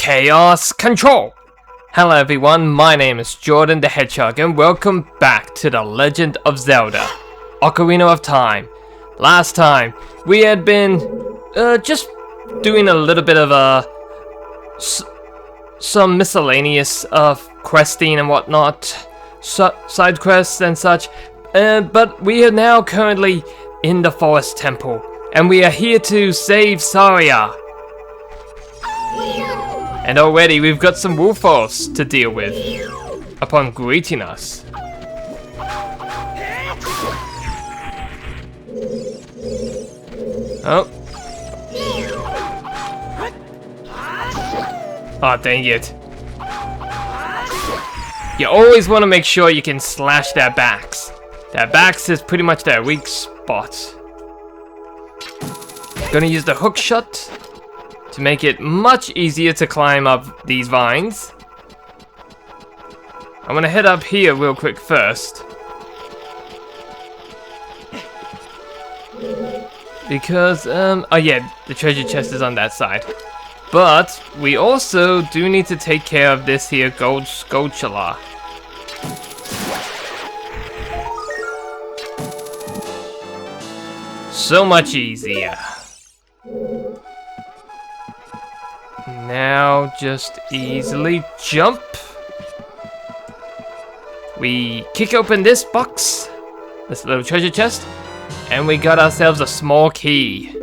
Chaos Control! Hello everyone, my name is Jordan the Hedgehog and welcome back to The Legend of Zelda, Ocarina of Time. Last time, we had been just doing a little bit of some miscellaneous questing and whatnot, side quests and such, but we are now currently in the Forest Temple, and we are here to save Saria. And already we've got some wolf-wolves to deal with upon greeting us. Oh. Oh, dang it. You always want to make sure you can slash their backs. Their backs is pretty much their weak spot. Gonna use the hook shot to make it much easier to climb up these vines. I'm gonna head up here real quick first, because oh yeah, the treasure chest is on that side. But we also do need to take care of this here gold Skulltula. So much easier. Now just easily jump. We kick open this box, this little treasure chest, and we got ourselves a small key.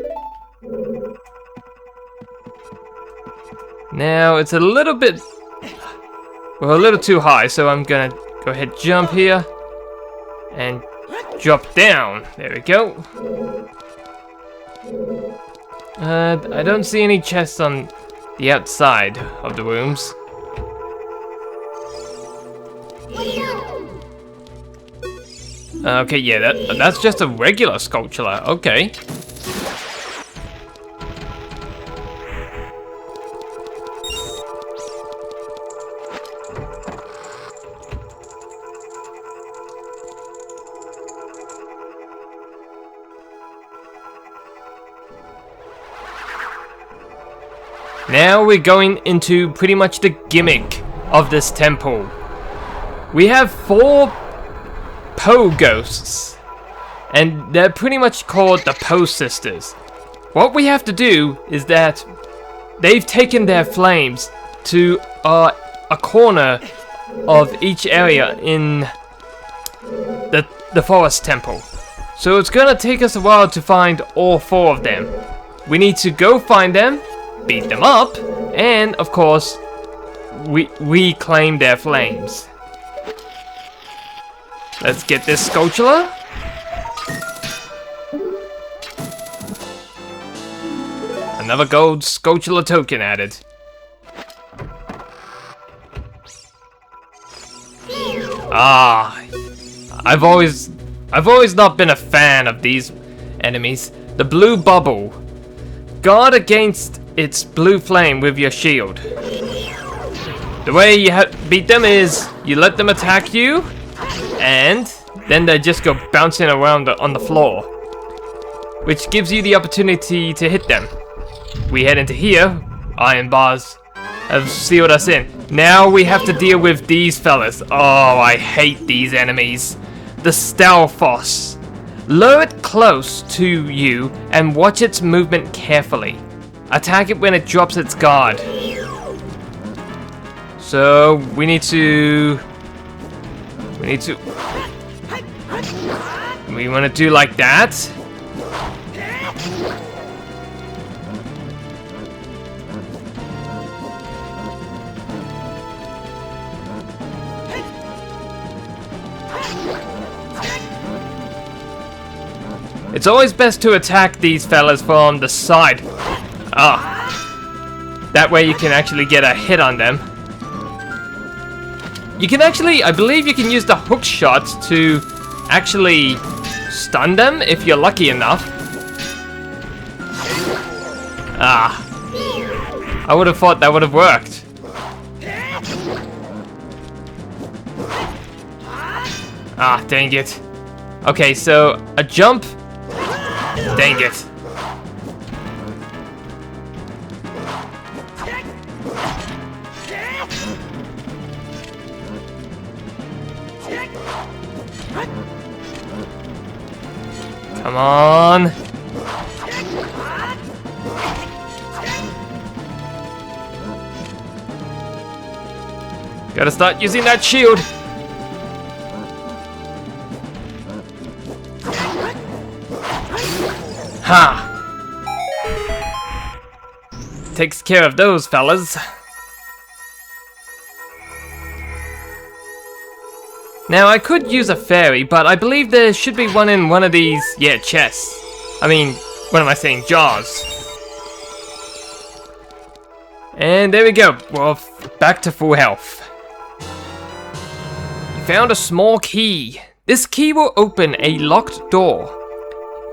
Now it's a little bit, well, a little too high, so I'm gonna go ahead, jump here, and drop down. There we go. I don't see any chests on the outside of the rooms. Okay, yeah, that's just a regular Skulltula. Okay. Now we're going into pretty much the gimmick of this temple. We have 4 Po ghosts, and they're pretty much called the Po sisters. What we have to do is that they've taken their flames to a corner of each area in the forest temple. So it's gonna take us a while to find all 4 of them. We need to go find them, beat them up, and of course reclaim their flames. Let's get this Skulltula. Another gold Skulltula token added. I've always not been a fan of these enemies. The blue bubble. Guard against its blue flame with your shield. The way you beat them is you let them attack you, and then they just go bouncing around on the floor, which gives you the opportunity to hit them. We head into here. Iron bars have sealed us in. Now we have to deal with these fellas. Oh, I hate these enemies. The Stalfos. Lure it close to you and watch its movement carefully. Attack it when it drops its guard. So we need to we want to do like that. It's always best to attack these fellas from the side. That way you can actually get a hit on them. You can actually, I believe you can use the hook shot to actually stun them if you're lucky enough. I would have thought that would have worked. Dang it. Okay, so a jump. Dang it. Come on. Gotta start using that shield. Ha! Takes care of those fellas. Now I could use a fairy, but I believe there should be one in one of these, chests. I mean, what am I saying? Jars. And there we go. Well, back to full health. You found a small key. This key will open a locked door.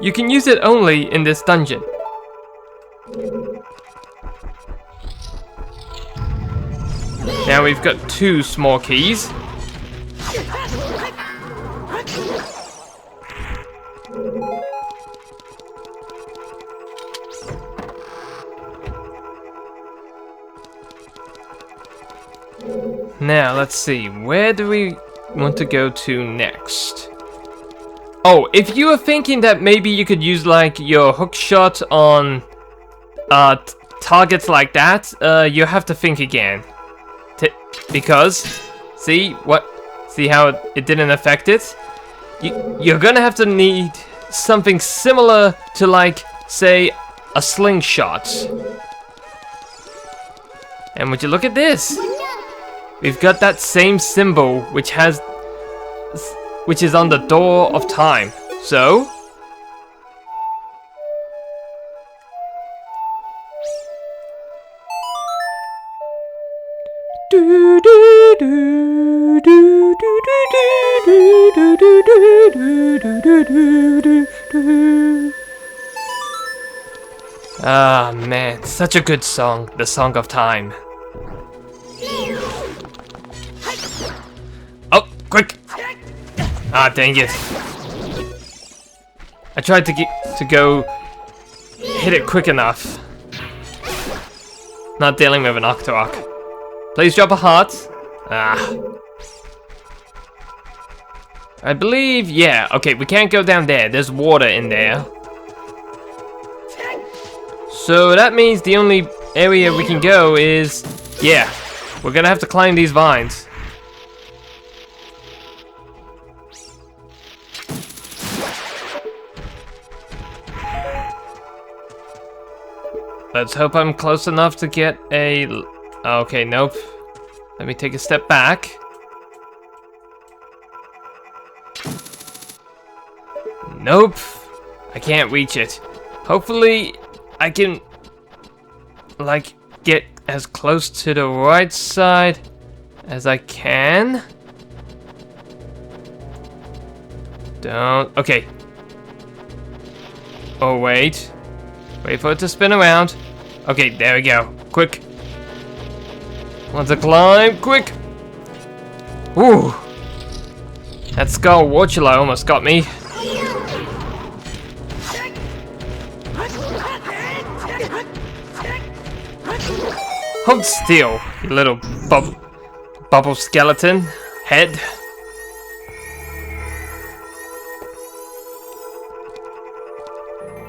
You can use it only in this dungeon. Now we've got 2 small keys. Now, let's see. Where do we want to go to next? Oh, if you were thinking that maybe you could use like your hook shot on targets like that, you have to think again. Because, see how it didn't affect it? You're gonna have to need something similar to like, say, a slingshot. And would you look at this? We've got that same symbol which is on the door of time. So ah man, such a good song, the Song of Time. Oh, quick! Ah, dang it. I tried to go hit it quick enough. Not dealing with an Octorok. Please drop a heart. Ah. I believe, yeah. Okay, we can't go down there. There's water in there. So that means the only area we can go is, yeah, we're gonna have to climb these vines. Let's hope I'm close enough to get a... Okay, nope. Let me take a step back. Nope. I can't reach it. Hopefully, I can, like, get as close to the right side as I can. Don't... Okay. Oh, wait. Wait for it to spin around. Okay, there we go. Quick. Want to climb? Quick! Ooh! That Skull Warchula almost got me. Hold still, you little bubble skeleton head.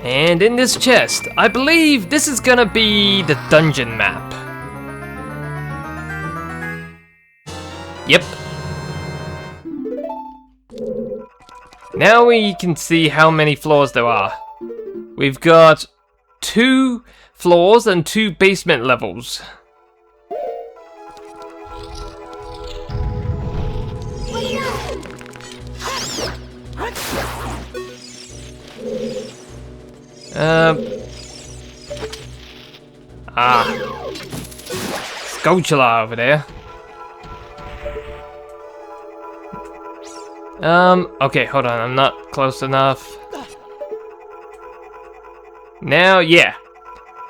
And in this chest, I believe this is gonna be the dungeon map. Yep. Now we can see how many floors there are. We've got 2 floors and 2 basement levels. Skulltula over there. Okay, hold on, I'm not close enough. Now, yeah.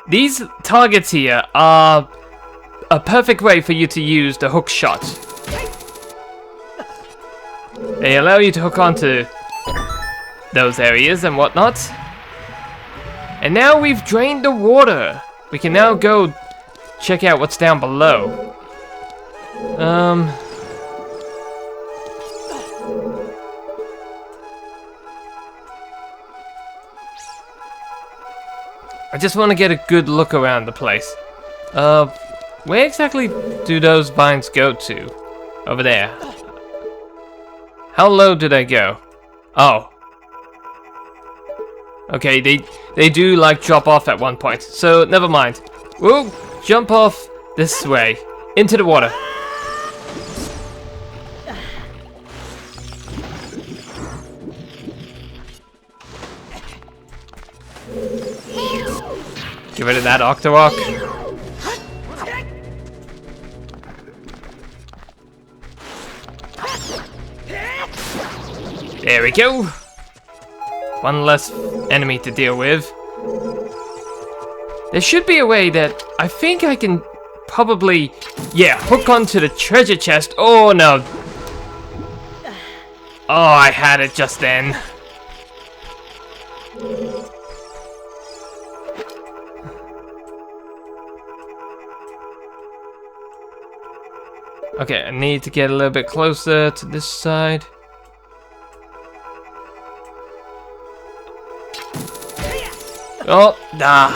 These targets here are a perfect way for you to use the hook shot. They allow you to hook onto those areas and whatnot. And now we've drained the water. We can now go check out what's down below. I just want to get a good look around the place. Where exactly do those vines go to? Over there. How low do they go? Oh. Okay, they do like drop off at one point. So never mind. We'll jump off this way into the water. Get rid of that Octorok. There we go. One less enemy to deal with. There should be a way that I think I can probably, yeah, hook onto the treasure chest. Oh no. Oh, I had it just then. Okay, I need to get a little bit closer to this side. Oh, nah.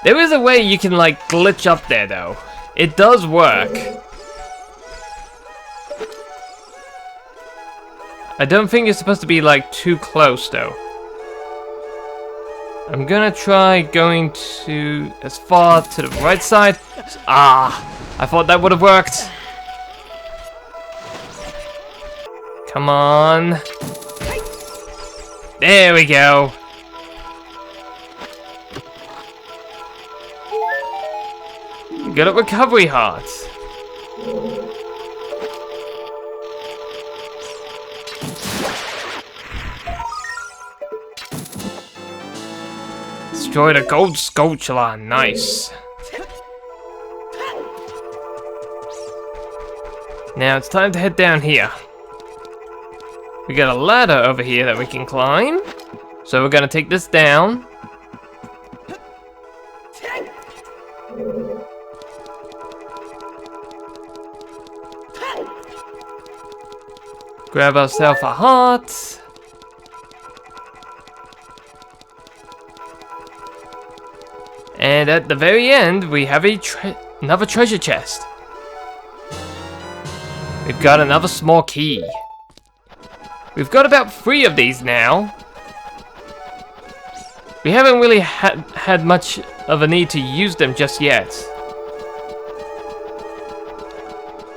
There is a way you can like glitch up there though. It does work. I don't think you're supposed to be like too close though. I'm gonna try going to as far to the right side. Ah, I thought that would have worked. Come on. There we go. Good at recovery hearts. Destroyed a gold sculpture. Nice. Now it's time to head down here. We got a ladder over here that we can climb. So we're gonna take this down. Grab ourselves a heart. And at the very end, we have another treasure chest. We've got another small key. We've got about 3 of these now. We haven't really had much of a need to use them just yet.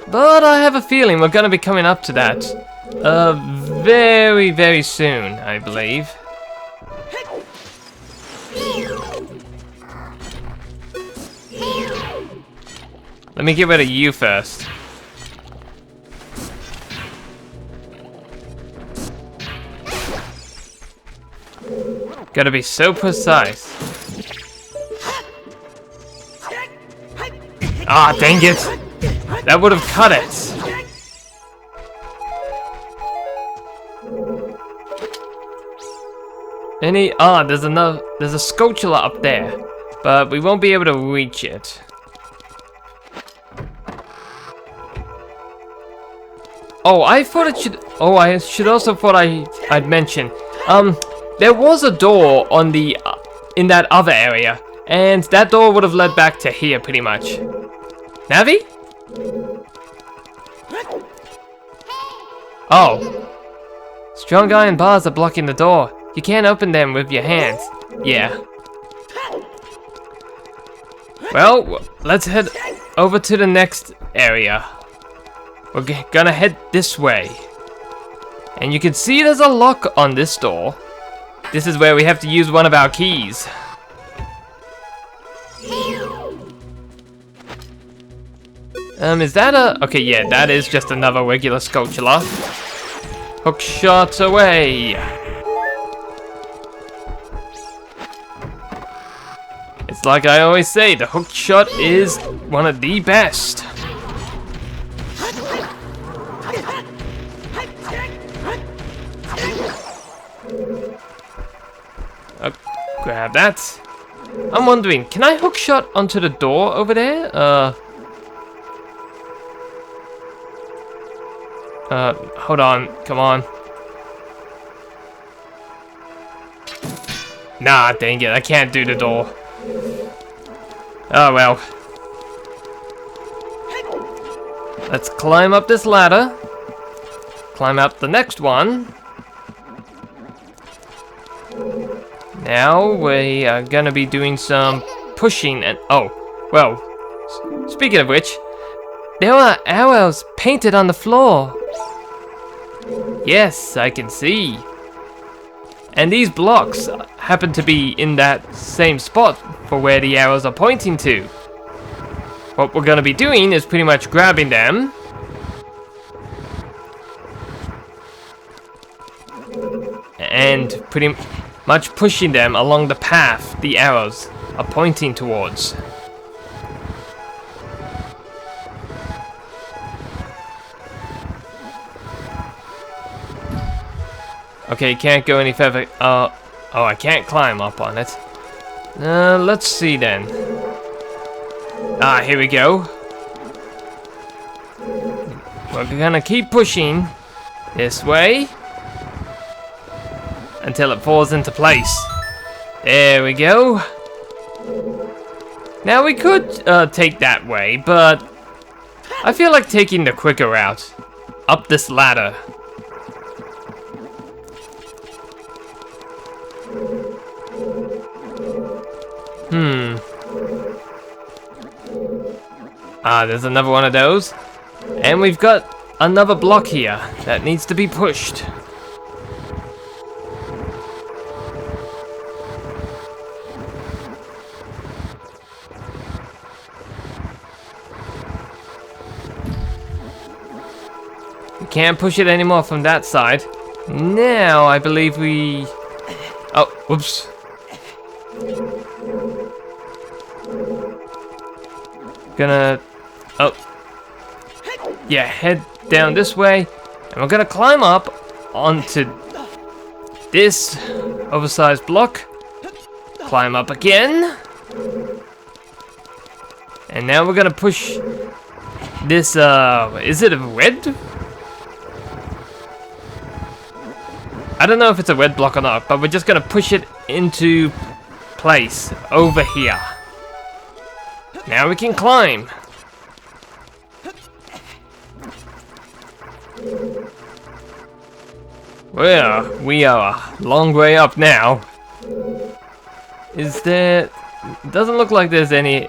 But I have a feeling we're going to be coming up to that very, very soon, I believe. Let me get rid of you first. Gotta be so precise. Ah, dang it! That would have cut it. There's a sculpture up there, but we won't be able to reach it. Oh, I thought it should. Oh, I should also thought I'd mention. There was a door on the in that other area, and that door would have led back to here pretty much. Navi? Oh. Strong iron bars are blocking the door. You can't open them with your hands. Yeah. Well, let's head over to the next area. We're gonna head this way. And you can see there's a lock on this door. This is where we have to use one of our keys. Is that a... Okay, yeah, that is just another regular sculpture. Hook shot away. It's like I always say, the hook shot is one of the best. Grab that. I'm wondering, can I hook shot onto the door over there? Hold on, come on. Nah, dang it, I can't do the door. Oh well. Let's climb up this ladder. Climb up the next one. Now we are gonna be doing some pushing and oh, well, speaking of which, there are arrows painted on the floor. Yes, I can see. And these blocks happen to be in that same spot for where the arrows are pointing to. What we're gonna be doing is pretty much grabbing them. And pretty much pushing them along the path the arrows are pointing towards. Okay, can't go any further. Oh, I can't climb up on it. Let's see then. Ah, here we go. We're gonna keep pushing this way until it falls into place. There we go. Now we could take that way, but I feel like taking the quicker route up this ladder. Ah, there's another one of those. And we've got another block here that needs to be pushed. We can't push it anymore from that side. Now, I believe we... Oh, whoops. Gonna... Oh. Yeah, head down this way. And we're gonna climb up onto this oversized block. Climb up again. And now we're gonna push this, is it a red? I don't know if it's a red block or not, but we're just gonna push it into place over here. Now we can climb. Well, we are a long way up now. Is there... Doesn't look like there's any...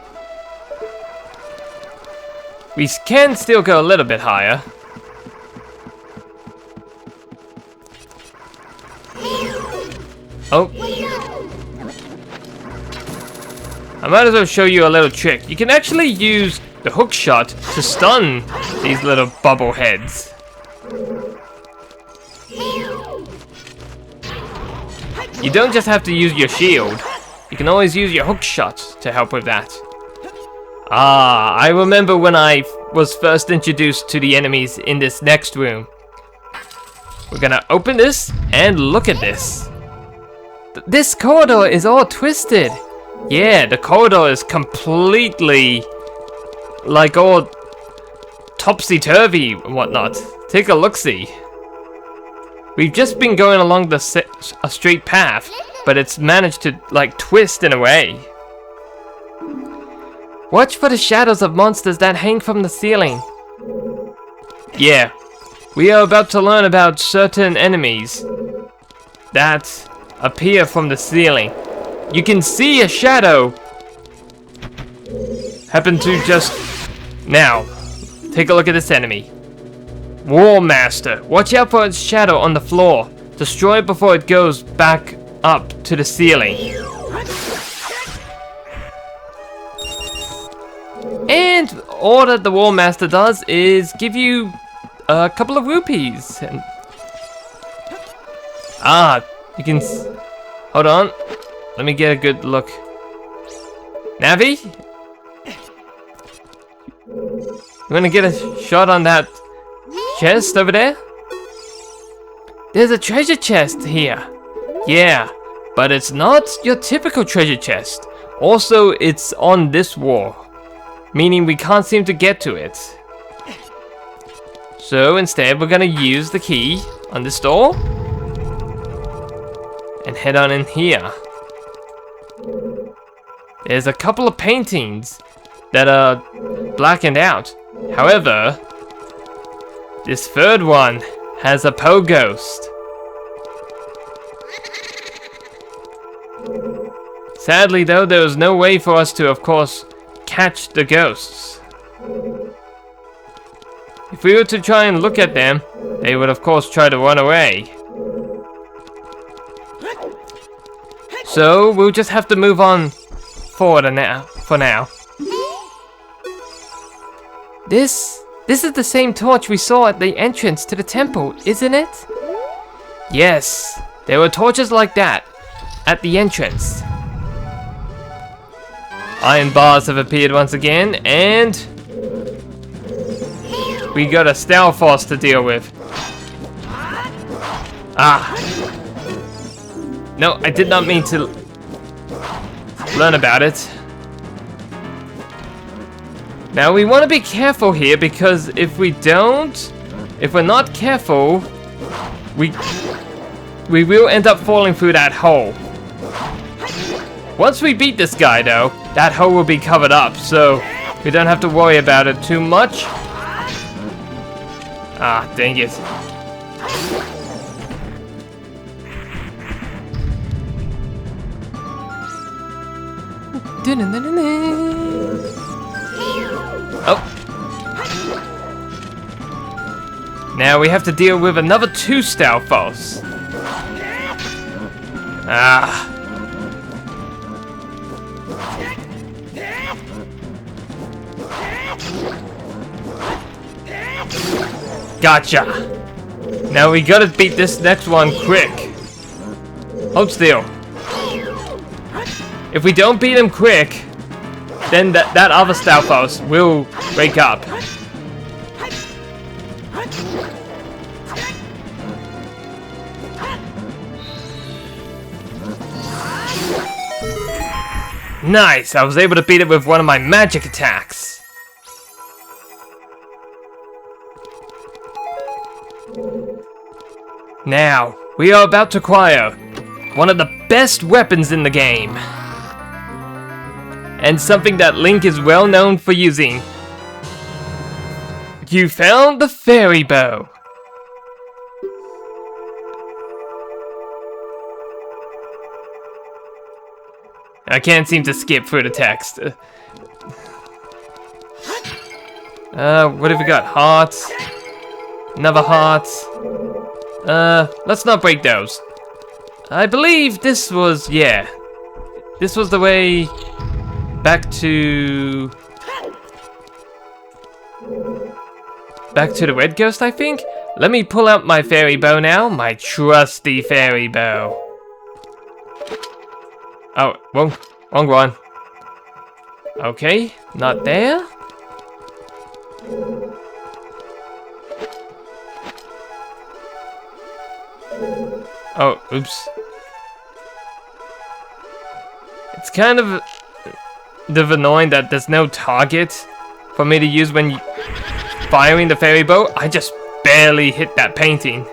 We can still go a little bit higher. Oh. I might as well show you a little trick. You can actually use the hook shot to stun these little bubble heads. You don't just have to use your shield. You can always use your hook shot to help with that. Ah, I remember when I was first introduced to the enemies in this next room. We're gonna open this and look at this. This corridor is all twisted. Yeah, the corridor is completely like all topsy-turvy and whatnot. Take a look-see. We've just been going along a straight path, but it's managed to like twist in a way. Watch for the shadows of monsters that hang from the ceiling. Yeah, we are about to learn about certain enemies that appear from the ceiling. You can see a shadow happen to just... Now, take a look at this enemy. War Master. Watch out for its shadow on the floor. Destroy it before it goes back up to the ceiling. And all that the War Master does is give you a couple of rupees. And you can... Hold on. Let me get a good look. Navi? You wanna get a shot on that chest over there? There's a treasure chest here. Yeah, but it's not your typical treasure chest. Also, it's on this wall, meaning we can't seem to get to it. So instead, we're gonna use the key on this door and head on in here. there's a couple of paintings that are blackened out. However, this third one has a Poe ghost. Sadly though, there was no way for us to, of course, catch the ghosts. If we were to try and look at them, they would of course try to run away. So we'll just have to move on forward for now. This is the same torch we saw at the entrance to the temple, isn't it? Yes, there were torches like that at the entrance. Iron bars have appeared once again, and we got a Star Force to deal with. Ah. No, I did not mean to learn about it. Now we want to be careful here, because if we're not careful, we will end up falling through that hole. Once we beat this guy though, that hole will be covered up, so we don't have to worry about it too much. Ah, dang it. Oh. Now we have to deal with another 2 Star Force. Ah. Gotcha. Now we gotta beat this next one quick. Hold still. If we don't beat him quick, then that other Star Force will wake up. Nice! I was able to beat it with one of my magic attacks. Now, we are about to acquire one of the best weapons in the game. And something that Link is well known for using. You found the fairy bow. I can't seem to skip through the text. What have we got? Hearts. Another heart. Let's not break those. I believe this was, yeah. This was the way back to the Red Ghost, I think? Let me pull out my fairy bow now. My trusty fairy bow. Oh, wrong one. Okay, not there. Oh, oops. It's kind of annoying that there's no target for me to use when firing the fairy bow. I just barely hit that painting.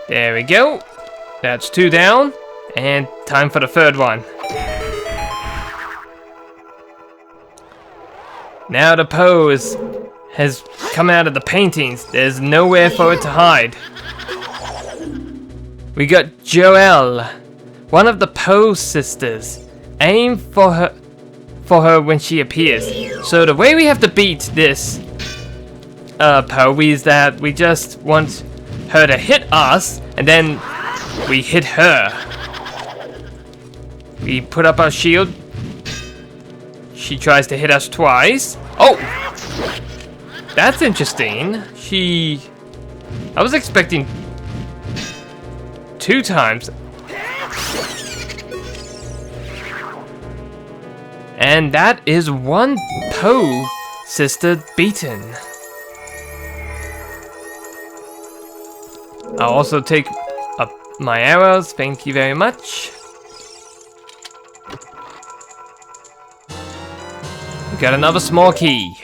There we go. That's 2 down. And time for the 3rd one. Now the pose has come out of the paintings. There's nowhere for it to hide. We got Joelle, one of the Poe sisters. Aim for her when she appears. So the way we have to beat this Poe is that we just want her to hit us, and then we hit her. We put up our shield. She tries to hit us twice. Oh! That's interesting. I was expecting 2 times. And that is 1 Poe sister beaten. I'll also take up my arrows. Thank you very much. We got another small key.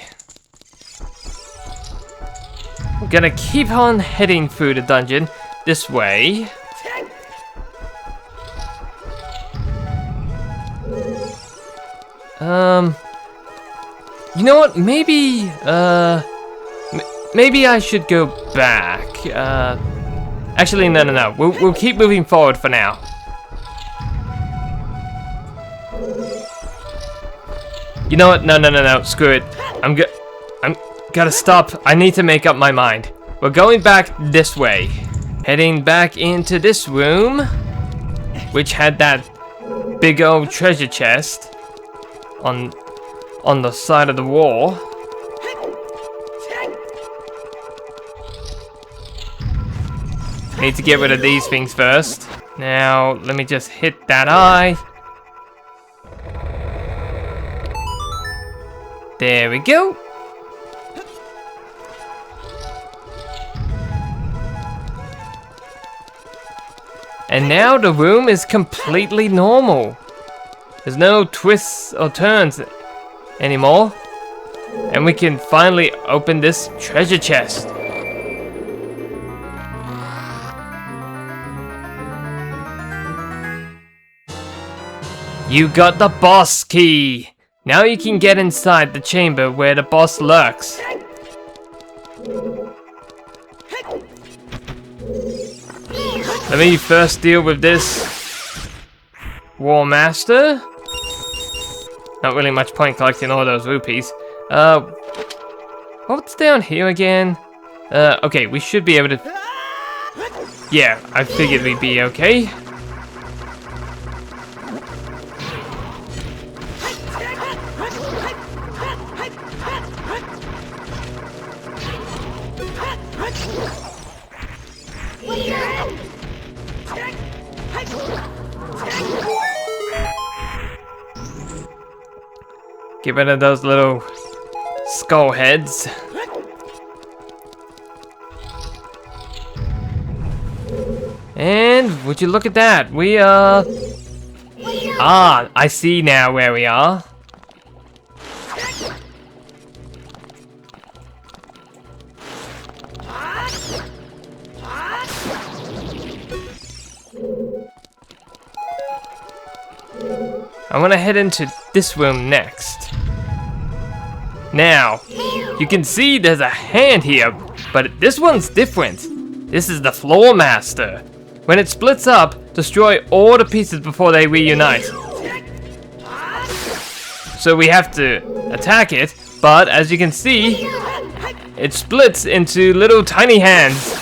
we're gonna keep on heading through the dungeon this way. You know what? Maybe maybe I should go back. Actually, no. We'll keep moving forward for now. You know what? No. Screw it. I'm gotta stop. I need to make up my mind. We're going back this way. Heading back into this room, which had that big old treasure chest on the side of the wall. Need to get rid of these things first. Now, let me just hit that eye. There we go. And now the room is completely normal. There's no twists or turns anymore. And we can finally open this treasure chest. You got the boss key! Now you can get inside the chamber where the boss lurks. Let me first deal with this War Master. Not really much point collecting all those rupees. What's down here again? Okay, we should be able to... Yeah, I figured we'd be okay. Get rid of those little skull heads. And would you look at that? We I see now where we are. I want to head into this room next. Now, you can see there's a hand here, but this one's different. This is the Floor Master. When it splits up, destroy all the pieces before they reunite. So we have to attack it, but as you can see, it splits into little tiny hands.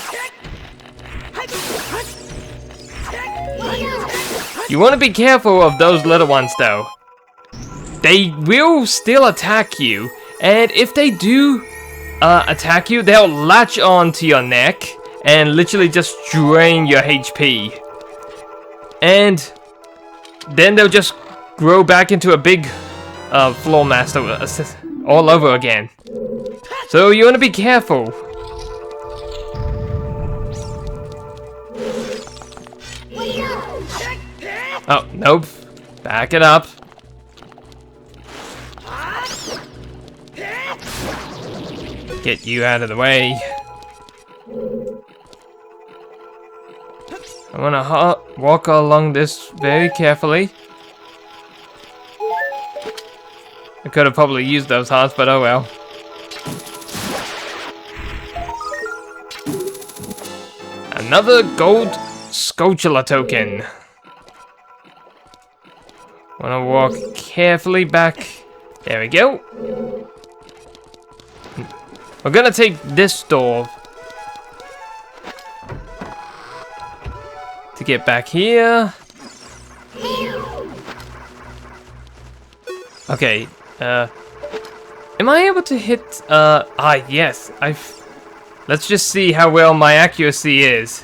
You want to be careful of those little ones though. They will still attack you, and if they do attack you, they'll latch on to your neck and literally just drain your HP. And then they'll just grow back into a big Floor Master all over again. So you want to be careful. Oh, nope. Back it up. Get you out of the way. I want to walk along this very carefully. I could have probably used those hearts, but oh well. Another gold Skulltula token. Want to walk carefully back. There we go. We're gonna take this door to get back here. Okay. Am I able to hit? Yes. Let's just see how well my accuracy is.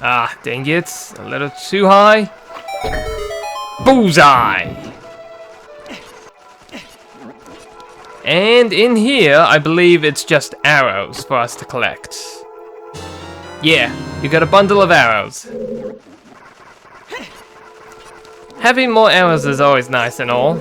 Ah, dang it! A little too high. Bullseye! And in here, I believe it's just arrows for us to collect. Yeah, you got a bundle of arrows. Having more arrows is always nice and all.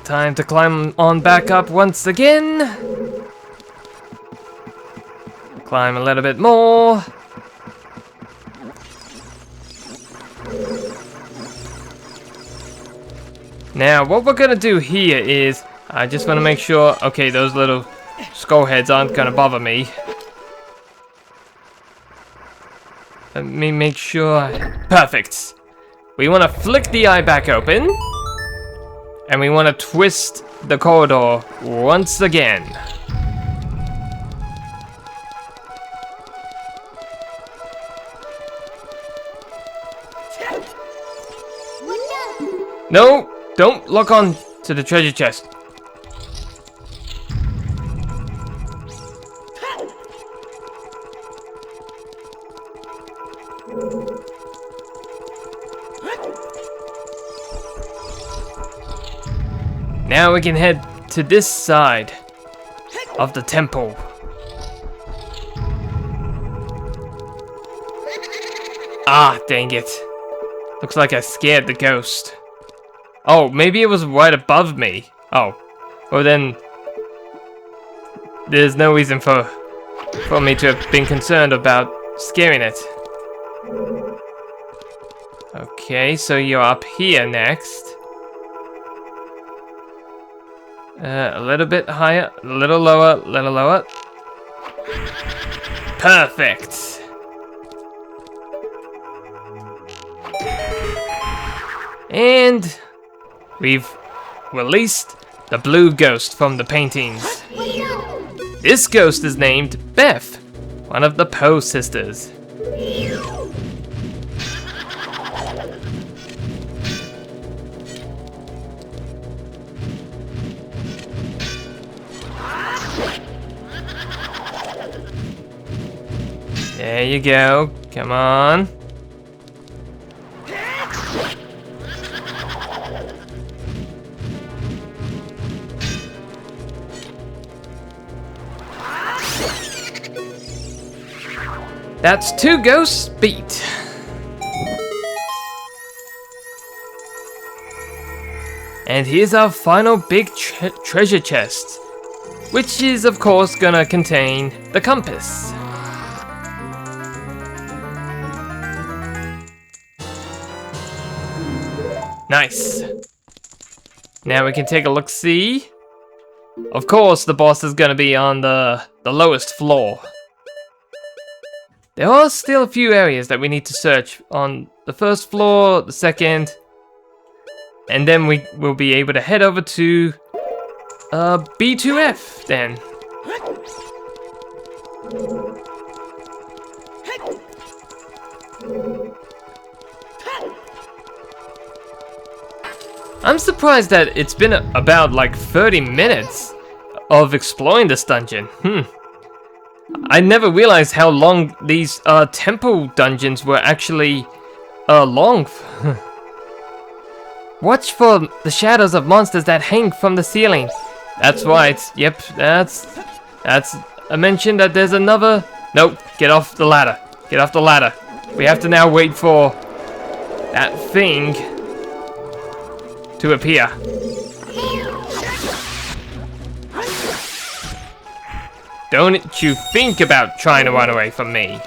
Time to climb on back up once again. Climb a little bit more. Now, what we're gonna do here is, I just want to make sure, okay, those little skull heads aren't gonna bother me. Let me make sure. Perfect. We want to flick the eye back open. And we want to twist the corridor once again. No, don't look on to the treasure chest. Now we can head to this side of the temple. Ah, dang it. Looks like I scared the ghost. Oh, maybe it was right above me. Oh, well then, there's no reason for me to have been concerned about scaring it. Okay, so you're up here next. A little bit higher, a little lower, a little lower. Perfect. And we've released the blue ghost from the paintings. This ghost is named Beth, one of the Poe sisters. There you go. Come on. That's 2 ghosts beat. And here's our final big treasure chest, which is of course gonna contain the compass. Nice. Now we can take a look-see. Of course, the boss is gonna be on the lowest floor. There are still a few areas that we need to search on the first floor, the second, and then we will be able to head over to B2F then. I'm surprised that it's been about like 30 minutes of exploring this dungeon. I never realized how long these temple dungeons were actually long. Watch for the shadows of monsters that hang from the ceiling. That's right. Yep, that's I mentioned that there's another. Nope, get off the ladder. Get off the ladder. We have to now wait for that thing to appear. Don't you think about trying to run away from me.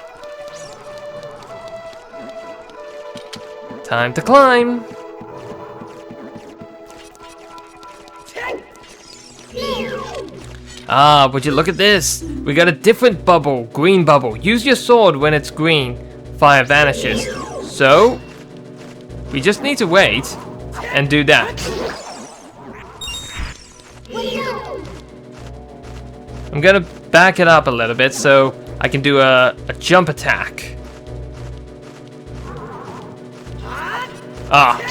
Time to climb. Ah, would you look at this? We got a different bubble, green bubble. Use your sword when it's green. Fire vanishes. So, we just need to wait and do that. I'm gonna back it up a little bit so I can do a jump attack. Ah.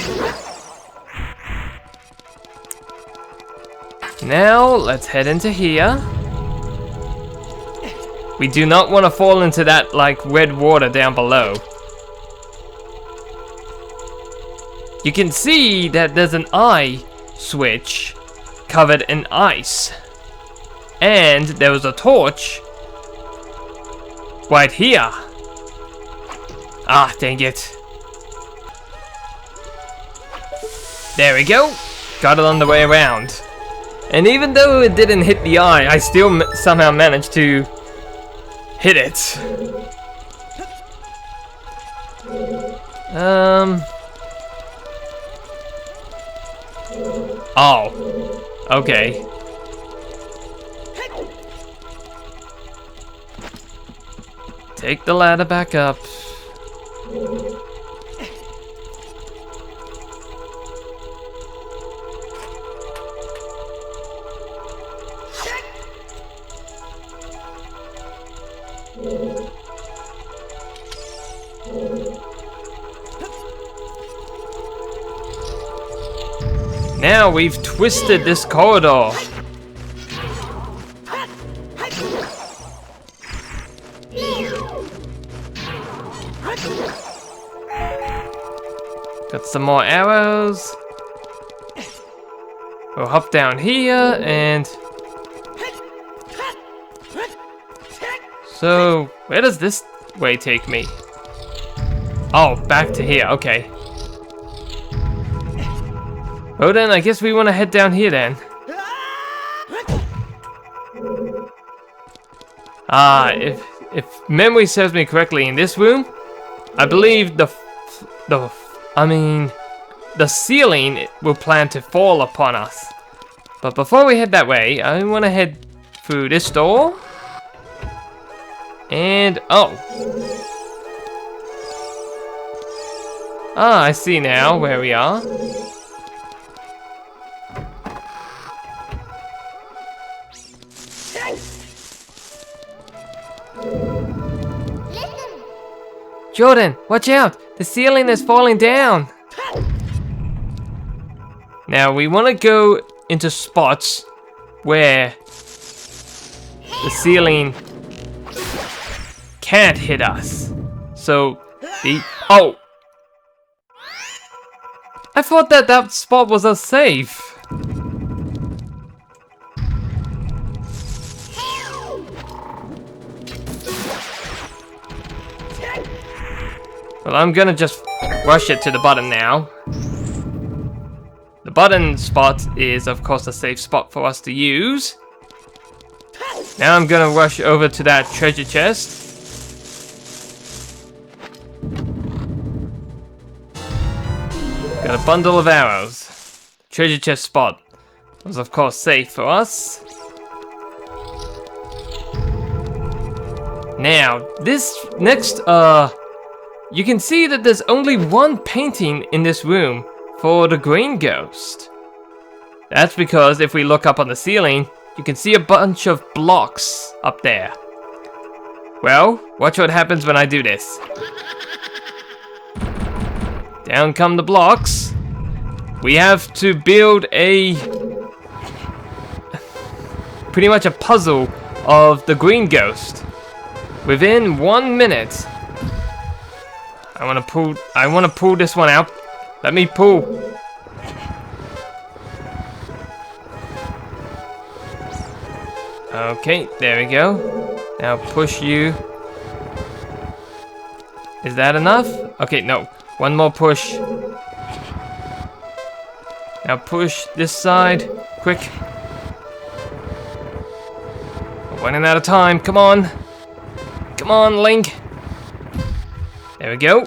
Now, let's head into here. We do not want to fall into that, like, red water down below. You can see that there's an eye switch covered in ice. And there was a torch right here. Ah, dang it. There we go. got it on the way around. And even though it didn't hit the eye, I still somehow managed to hit it. Oh. Okay. Take the ladder back up. Now we've twisted this corridor. Got some more arrows. We'll hop down here and... So, where does this way take me? Oh, back to here, okay. Well then, I guess we want to head down here then. If memory serves me correctly, in this room, I believe the ceiling will plan to fall upon us. But before we head that way, I want to head through this door. And, oh. Ah, I see now where we are. Jordan, watch out! The ceiling is falling down! Now we want to go into spots where the ceiling can't hit us. So, oh! I thought that spot was unsafe. Well, I'm gonna just rush it to the button now. The button spot is, of course, a safe spot for us to use. Now I'm gonna rush over to that treasure chest. Got a bundle of arrows. Treasure chest spot was, of course, safe for us. Now, this next, you can see that there's only one painting in this room for the green ghost. That's because if we look up on the ceiling, you can see a bunch of blocks up there. Well, watch what happens when I do this. Down come the blocks. We have to build pretty much a puzzle of the green ghost within 1 minute. I want to pull this one out. Let me pull. Okay, there we go. Now push you. Is that enough? Okay, no. One more push. Now push this side. Quick. We're running out of time. Come on. Come on, Link. There we go.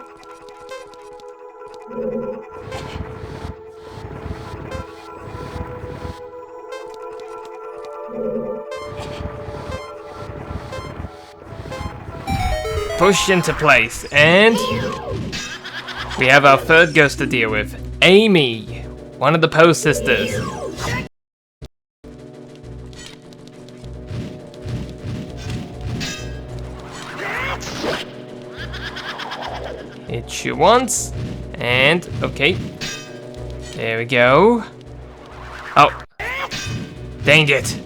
Push into place, and we have our third ghost to deal with. Amy, one of the Poe sisters. Hit you once, and okay. There we go. Oh, dang it.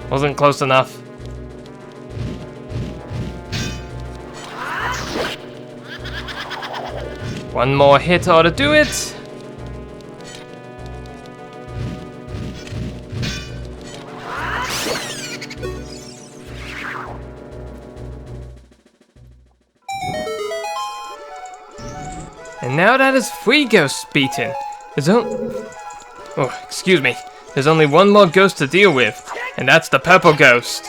Wasn't close enough. One more hit ought to do it. And And now that is 3 ghosts beaten. Oh, excuse me. There's only one more ghost to deal with, and that's the purple ghost.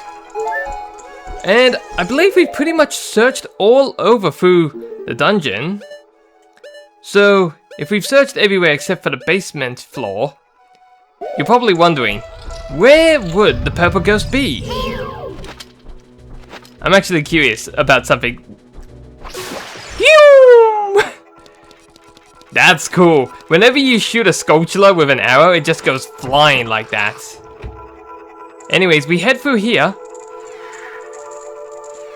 And I believe we've pretty much searched all over through the dungeon. So, if we've searched everywhere except for the basement floor, you're probably wondering, where would the purple ghost be? I'm actually curious about something. Pew! That's cool. Whenever you shoot a sculpture with an arrow, it just goes flying like that. Anyways, we head through here.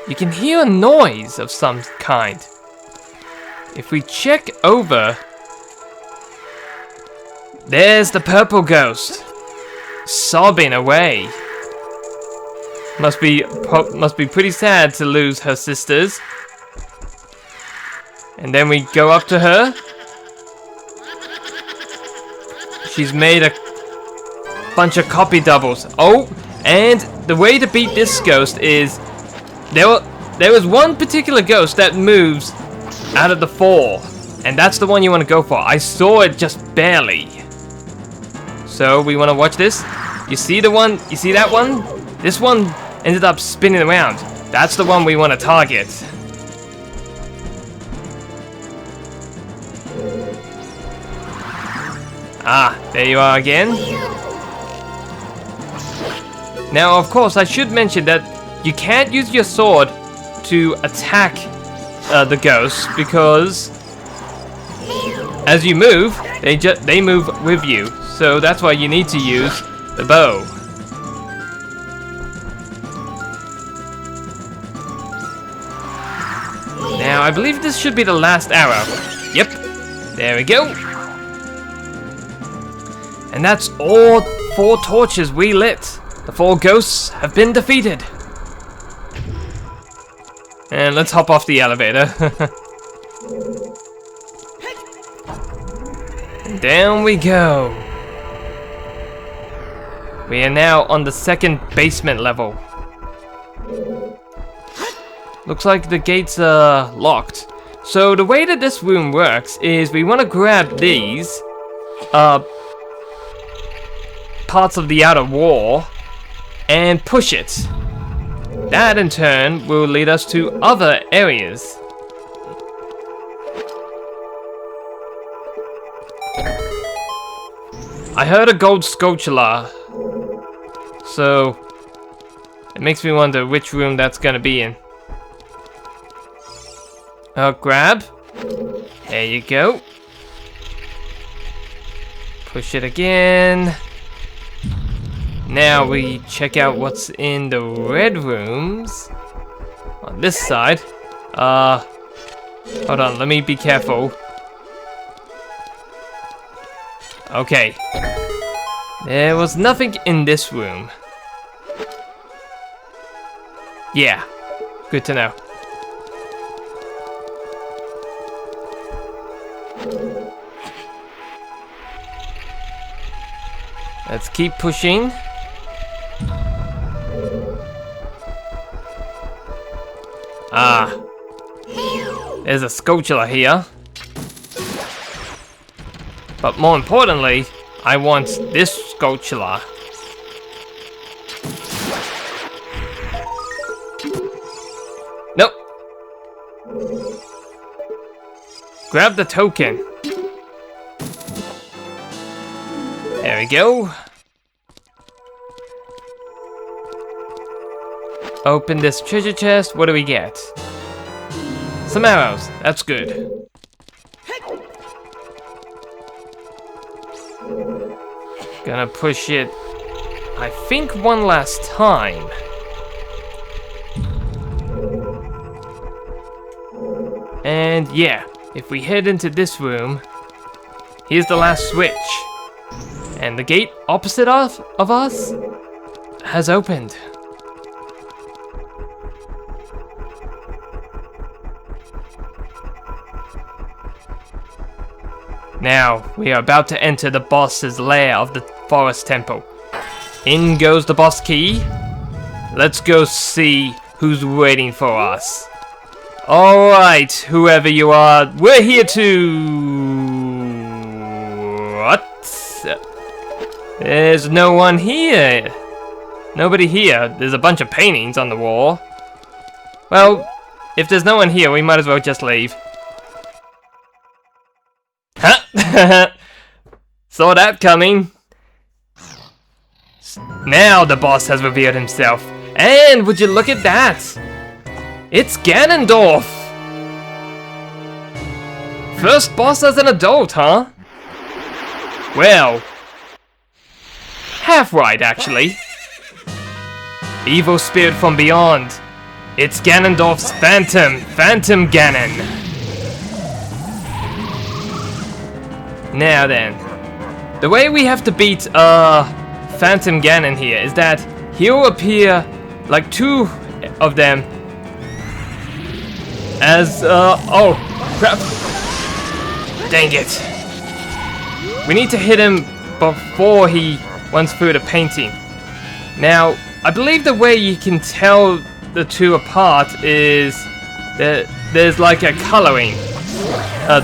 You can hear a noise of some kind. If we check over, there's the purple ghost, sobbing away. Must be pretty sad to lose her sisters. And then we go up to her. She's made a bunch of copy doubles. Oh, and the way to beat this ghost is there was one particular ghost that moves out of the 4, and that's the one you want to go for. I saw it just barely. So we want to watch this. You see the one? You see that one? This one ended up spinning around. That's the one we want to target. Ah, there you are again. Now, of course, I should mention that you can't use your sword to attack the ghosts, because as you move, they move with you. So that's why you need to use the bow. Now, I believe this should be the last arrow. Yep, there we go. And that's all 4 torches we lit. The 4 ghosts have been defeated. And let's hop off the elevator. And down we go. We are now on the 2nd basement level. Looks like the gates are locked. So the way that this room works is we want to grab these parts of the outer wall and push it. That in turn will lead us to other areas. I heard a gold sculpture, so it makes me wonder which room that's gonna be in. Grab. There you go. Push it again. Now we check out what's in the red rooms. On this side. Hold on, let me be careful. Okay. There was nothing in this room. Yeah, good to know. Let's keep pushing. Ah, there's a sculpture here. But more importantly, I want this sculpture. Nope. Grab the token. There we go. Open this treasure chest. What do we get? Some arrows. That's good. Gonna push it, I think, one last time. And yeah, if we head into this room, here's the last switch. And the gate opposite of us has opened. Now, we are about to enter the boss's lair of the forest temple. In goes the boss key. Let's go see who's waiting for us. Alright, whoever you are, we're here to... What? There's no one here. Nobody here. There's a bunch of paintings on the wall. Well, if there's no one here, we might as well just leave. Huh? Saw that coming. Now the boss has revealed himself. And would you look at that? It's Ganondorf! First boss as an adult, huh? Well, half right, actually. Evil spirit from beyond. It's Ganondorf's Phantom Ganon. Now then, the way we have to beat Phantom Ganon here is that he'll appear like two of them as oh crap. Dang it. We need to hit him before he runs through the painting. Now, I believe the way you can tell the two apart is that there's like a coloring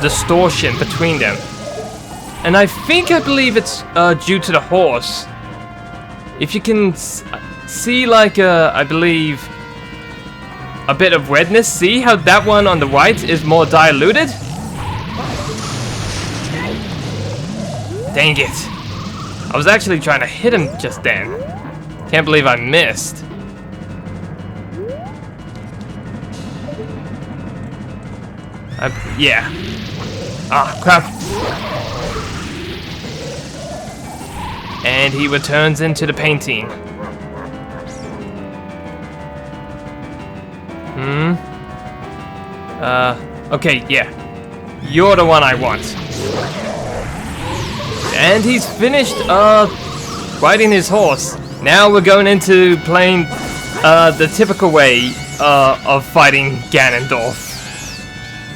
distortion between them. And I believe it's due to the horse. If you can see like I believe a bit of redness, see how that one on the right is more diluted? Dang it. I was actually trying to hit him just then. Can't believe I missed. Yeah. Ah, crap. And he returns into the painting. Okay, yeah. You're the one I want. And he's finished, riding his horse. Now we're going into playing, the typical way, of fighting Ganondorf.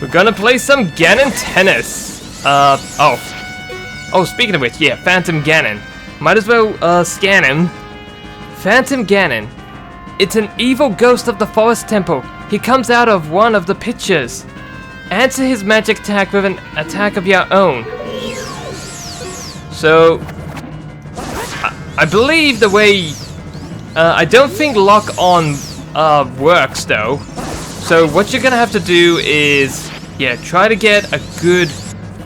We're gonna play some Ganon tennis. Oh, speaking of which, yeah, Phantom Ganon. Might as well, scan him. Phantom Ganon. It's an evil ghost of the forest temple. He comes out of one of the pictures. Answer his magic attack with an attack of your own. So, I believe the way... I don't think lock on works though. So what you're gonna have to do is, yeah, try to get a good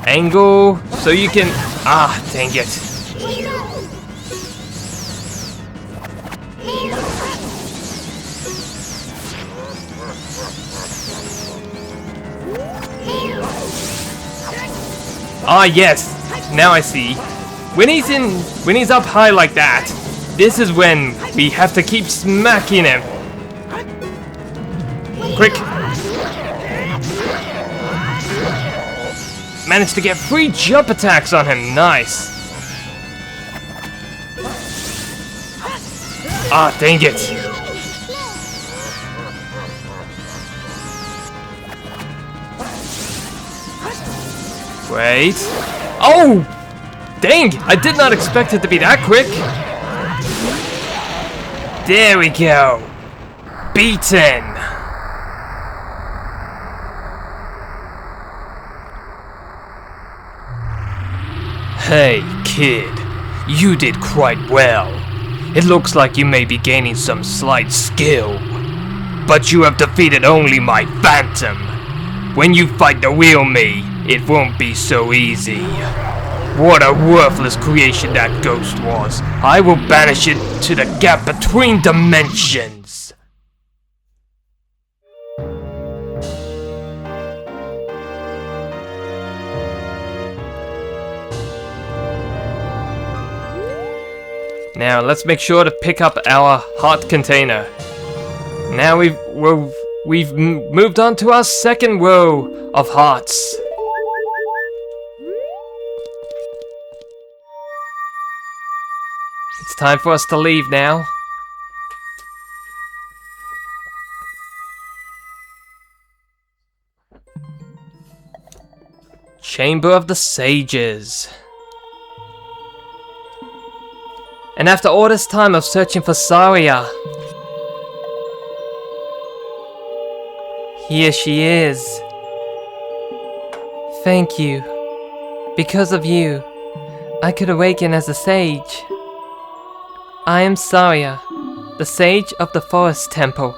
angle so you can... Ah, dang it. Ah, yes. Now I see. When he's up high like that, this is when we have to keep smacking him. Quick. Managed to get 3 jump attacks on him. Nice. Ah, dang it. Wait. Oh! Dang! I did not expect it to be that quick. There we go. Beaten. Hey, kid. You did quite well. It looks like you may be gaining some slight skill. But you have defeated only my phantom. When you fight the real me, it won't be so easy. What a worthless creation that ghost was. I will banish it to the gap between dimensions. Now let's make sure to pick up our heart container. Now we've moved on to our second row of hearts. It's time for us to leave now. Chamber of the Sages. And after all this time of searching for Saria, Here she is. Thank you. Because of you, I could awaken as a sage. I am Saria, the sage of the Forest Temple.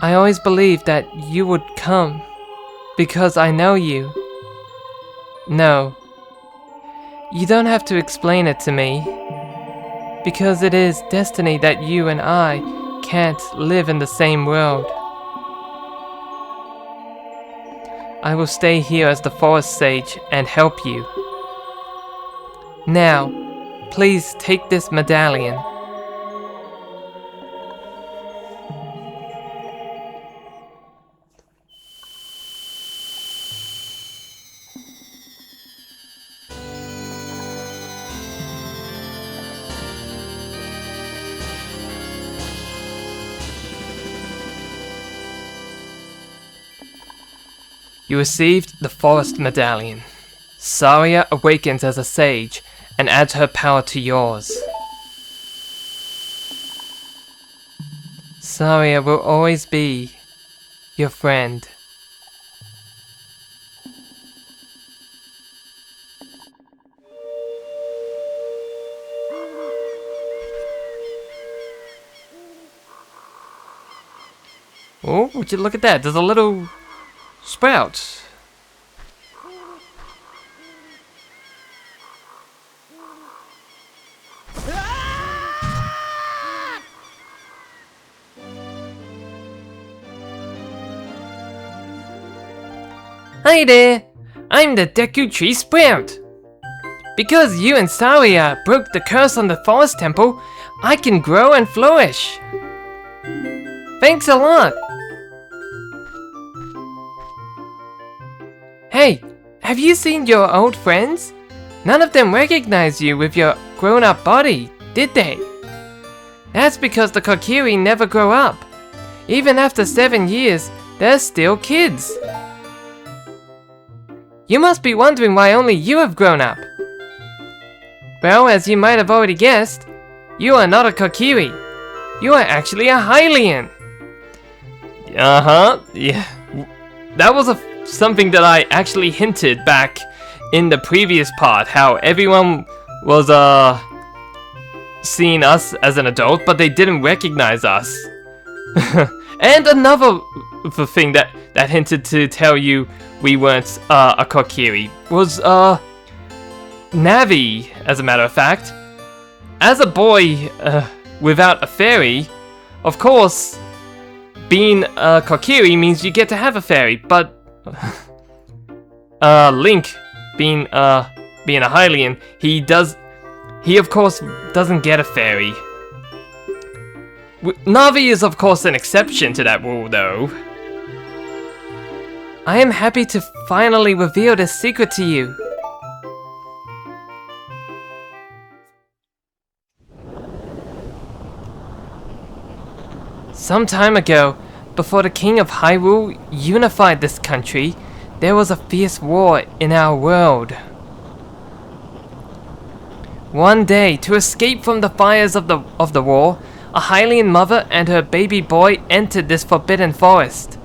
I always believed that you would come, because I know you. No, you don't have to explain it to me, because it is destiny that you and I can't live in the same world. I will stay here as the Forest Sage and help you. Now, please take this medallion. You received the Forest Medallion. Saria awakens as a sage and adds her power to yours. Saria will always be your friend. Oh, would you look at that? There's a little sprout. Hi there! I'm the Deku Tree Sprout! Because you and Saria broke the curse on the Forest Temple, I can grow and flourish! Thanks a lot! Hey, have you seen your old friends? None of them recognize you with your grown-up body, did they? That's because the Kokiri never grow up. Even after 7 years, they're still kids. You must be wondering why only you have grown up. Well, as you might have already guessed, you are not a Kokiri. You are actually a Hylian. Yeah. That was something that I actually hinted back in the previous part, how everyone was seeing us as an adult, but they didn't recognize us. And another thing that hinted to tell you we weren't a Kokiri was Navi, as a matter of fact. As a boy without a fairy, of course, being a Kokiri means you get to have a fairy, but Link, being a Hylian, he of course doesn't get a fairy. Navi is of course an exception to that rule though. I am happy to finally reveal this secret to you. Some time ago, before the King of Hyrule unified this country, there was a fierce war in our world. One day, to escape from the fires of the war, a Hylian mother and her baby boy entered this forbidden forest.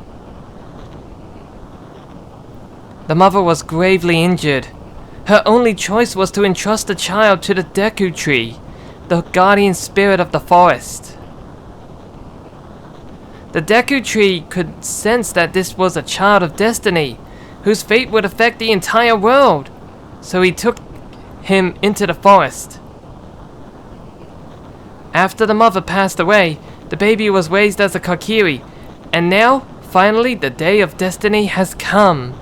The mother was gravely injured. Her only choice was to entrust the child to the Deku Tree, the guardian spirit of the forest. The Deku Tree could sense that this was a child of destiny, whose fate would affect the entire world, so he took him into the forest. After the mother passed away, the baby was raised as a Kokiri, and now, finally, the day of destiny has come.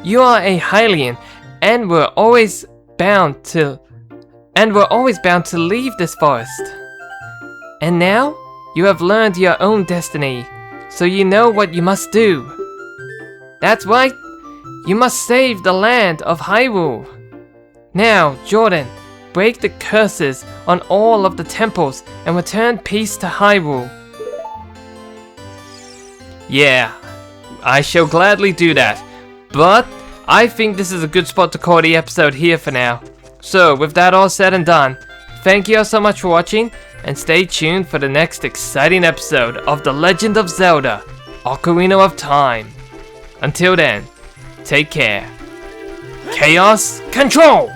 You are a Hylian, and were always bound to leave this forest. And now, you have learned your own destiny, so you know what you must do. That's right, you must save the land of Hyrule. Now, Jordan, break the curses on all of the temples and return peace to Hyrule. Yeah, I shall gladly do that, but I think this is a good spot to call the episode here for now. So, with that all said and done, thank you all so much for watching, and stay tuned for the next exciting episode of The Legend of Zelda: Ocarina of Time. Until then, take care. Chaos Control!